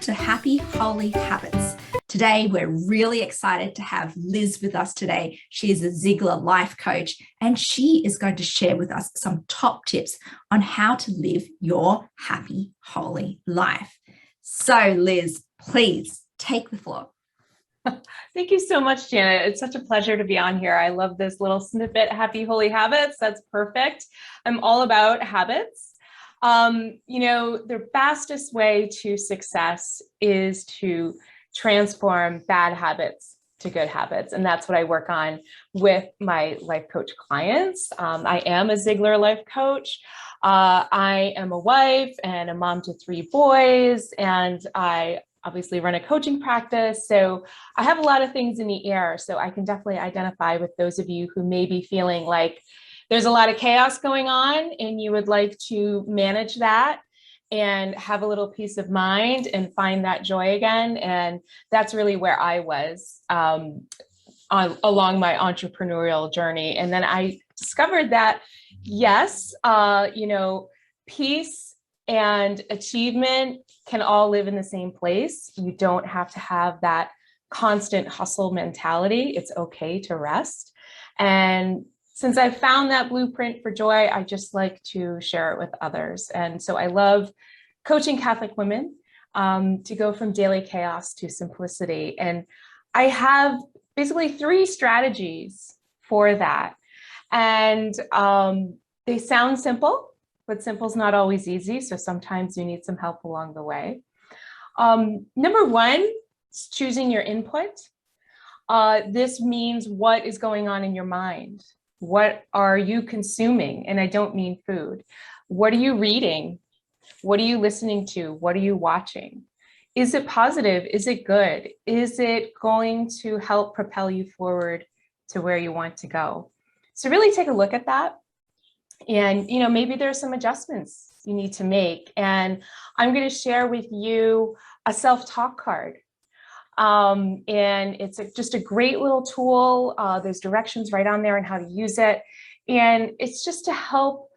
to Happy Holy Habits. Today, we're really excited to have Liz with us today. She is a Ziglar Life Coach, and she is going to share with us some top tips on how to live your happy, holy life. So, Liz, please take the floor. Thank you so much, Janet. It's such a pleasure to be on here. I love this little snippet, Happy Holy Habits. That's perfect. I'm all about habits. The fastest way to success is to transform bad habits to good habits. And that's what I work on with my life coach clients. I am a Ziglar Life Coach. I am a wife and a mom to 3 boys, and I obviously run a coaching practice. So I have a lot of things in the air. So I can definitely identify with those of you who may be feeling like there's a lot of chaos going on and you would like to manage that and have a little peace of mind and find that joy again. And that's really where I was along my entrepreneurial journey. And then I discovered that, yes, peace and achievement can all live in the same place. You don't have to have that constant hustle mentality. It's okay to rest. And since I found that blueprint for joy, I just like to share it with others. And so I love coaching Catholic women to go from daily chaos to simplicity. And I have basically 3 strategies for that. And they sound simple, but simple is not always easy. So sometimes you need some help along the way. Number 1 is choosing your input. This means what is going on in your mind. What are you consuming? And I don't mean food. What are you reading? What are you listening to? What are you watching? Is it positive? Is it good? Is it going to help propel you forward to where you want to go? So really take a look at that. And, maybe there's some adjustments you need to make. And I'm going to share with you a self-talk card. And it's just a great little tool. There's directions right on there on how to use it. And it's just to help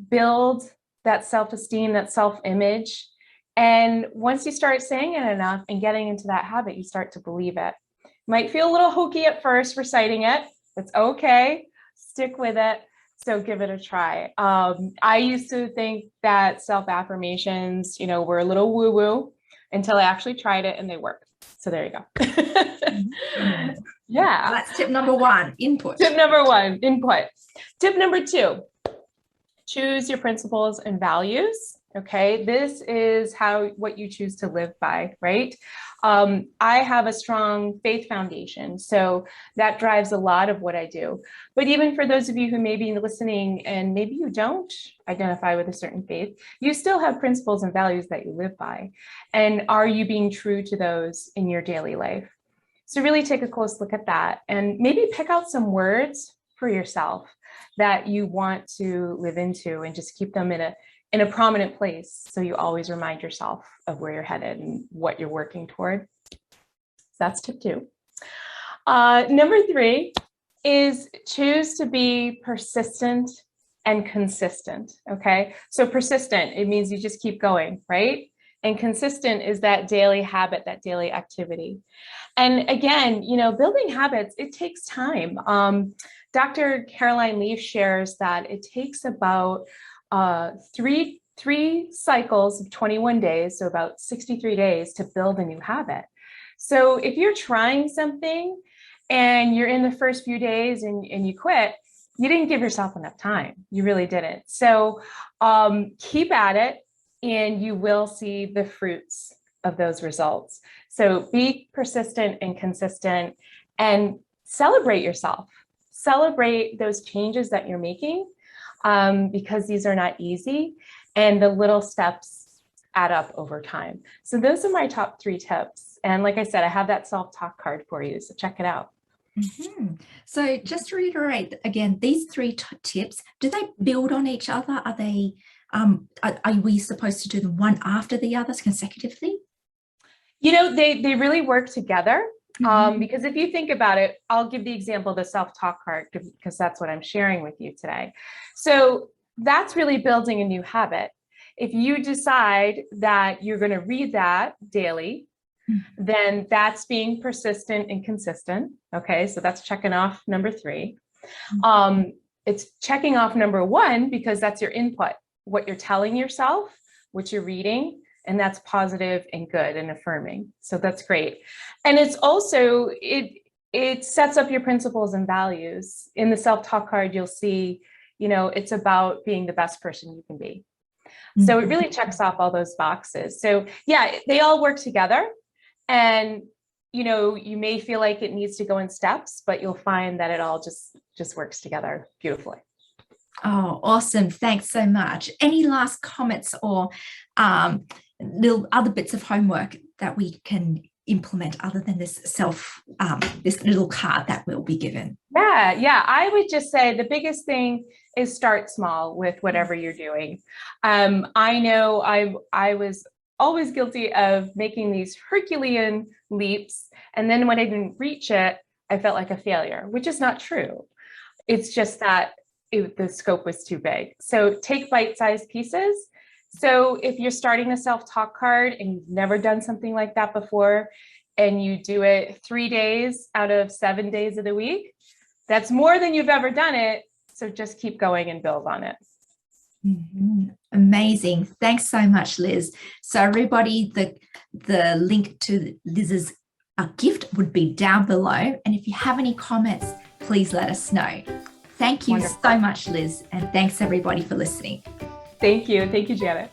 build that self-esteem, that self-image. And once you start saying it enough and getting into that habit, you start to believe it. Might feel a little hokey at first reciting it. It's okay. Stick with it. So give it a try. I used to think that self-affirmations, were a little woo-woo until I actually tried it and they worked. So there you go. Yeah. That's tip number 1, input. Tip number 1, input. Tip number 2, choose your principles and values. Okay. This is what you choose to live by, right? I have a strong faith foundation, so that drives a lot of what I do. But even for those of you who may be listening and maybe you don't identify with a certain faith, you still have principles and values that you live by. And are you being true to those in your daily life? So really take a close look at that and maybe pick out some words for yourself that you want to live into and just keep them in a prominent place. So you always remind yourself of where you're headed and what you're working toward. So that's tip 2. Number 3 is choose to be persistent and consistent. Okay. So persistent, it means you just keep going, right? And consistent is that daily habit, that daily activity. And again, building habits, it takes time. Dr. Caroline Leaf shares that it takes about three cycles of 21 days, so about 63 days to build a new habit. So if you're trying something and you're in the first few days and you quit, you didn't give yourself enough time. You really didn't. So keep at it and you will see the fruits of those results. So be persistent and consistent and celebrate yourself. Celebrate those changes that you're making. Because these are not easy and the little steps add up over time. So those are my top 3 tips. And like I said, I have that self-talk card for you. So check it out. Mm-hmm. So just to reiterate again, these 3 tips, do they build on each other? Are they, are we supposed to do them one after the others consecutively? They really work together. Because if you think about it, I'll give the example of the self-talk card because that's what I'm sharing with you today. So that's really building a new habit. if you decide that you're going to read that daily, then that's being persistent and consistent. Okay, so that's checking off number 3. It's checking off number 1 because that's your input, what you're telling yourself, what you're reading, and that's positive and good and affirming. So that's great. And it's also, it sets up your principles and values. In the self-talk card, you'll see, it's about being the best person you can be. So it really checks off all those boxes. So yeah, they all work together. And, you may feel like it needs to go in steps, but you'll find that it all just works together beautifully. Oh, awesome. Thanks so much. Any last comments or little other bits of homework that we can implement other than this this little card that will be given? Yeah. I would just say the biggest thing is start small with whatever you're doing. I know I was always guilty of making these Herculean leaps. And then when I didn't reach it, I felt like a failure, which is not true. It's just that the scope was too big. So take bite-sized pieces. So if you're starting a self-talk card and you've never done something like that before, and you do it 3 days out of 7 days of the week, that's more than you've ever done it. So just keep going and build on it. Amazing. Thanks so much, Liz. So everybody, the link to Liz's gift would be down below. And if you have any comments, please let us know. Thank you so much, Liz. And thanks everybody for listening. Thank you. Thank you, Janet.